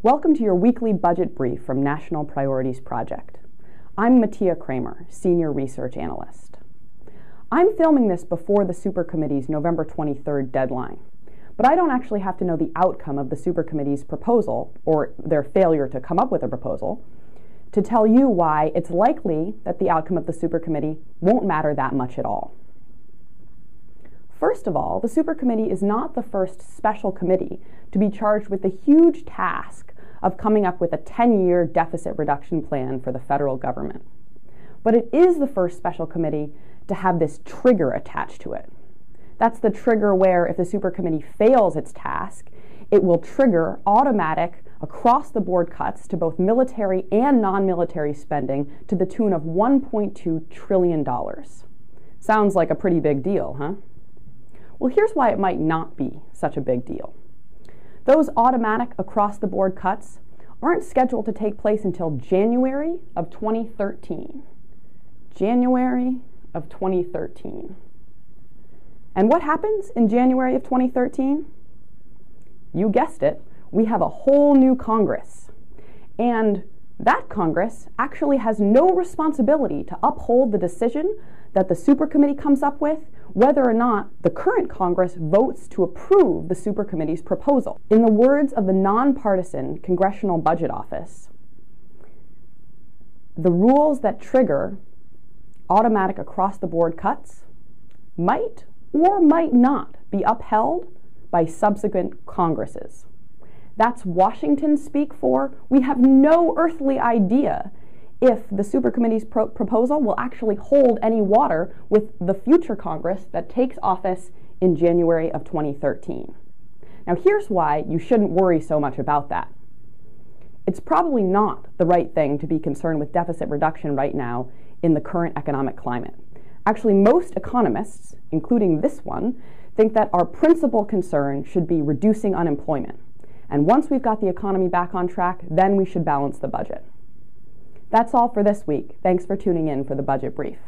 Welcome to your weekly budget brief from National Priorities Project. I'm Mattia Kramer, Senior Research Analyst. I'm filming this before the Supercommittee's November 23rd deadline, but I don't actually have to know the outcome of the Supercommittee's proposal, or their failure to come up with a proposal, to tell you why it's likely that the outcome of the Supercommittee won't matter that much at all. First of all, the Supercommittee is not the first special committee to be charged with the huge task of coming up with a 10-year deficit reduction plan for the federal government. But it is the first special committee to have this trigger attached to it. That's the trigger where if the Supercommittee fails its task, it will trigger automatic across-the-board cuts to both military and non-military spending to the tune of $1.2 trillion. Sounds like a pretty big deal, huh? Well, here's why it might not be such a big deal. Those automatic across-the-board cuts aren't scheduled to take place until January of 2013. January of 2013. And what happens in January of 2013? You guessed it, we have a whole new Congress. And that Congress actually has no responsibility to uphold the decision that the Supercommittee comes up with, whether or not the current Congress votes to approve the Supercommittee's proposal. In the words of the nonpartisan Congressional Budget Office, the rules that trigger automatic across-the-board cuts might or might not be upheld by subsequent Congresses. That's Washington speak for, we have no earthly idea if the Supercommittee's proposal will actually hold any water with the future Congress that takes office in January of 2013. Now here's why you shouldn't worry so much about that. It's probably not the right thing to be concerned with deficit reduction right now in the current economic climate. Actually, most economists, including this one, think that our principal concern should be reducing unemployment. And once we've got the economy back on track, then we should balance the budget. That's all for this week. Thanks for tuning in for the Budget Brief.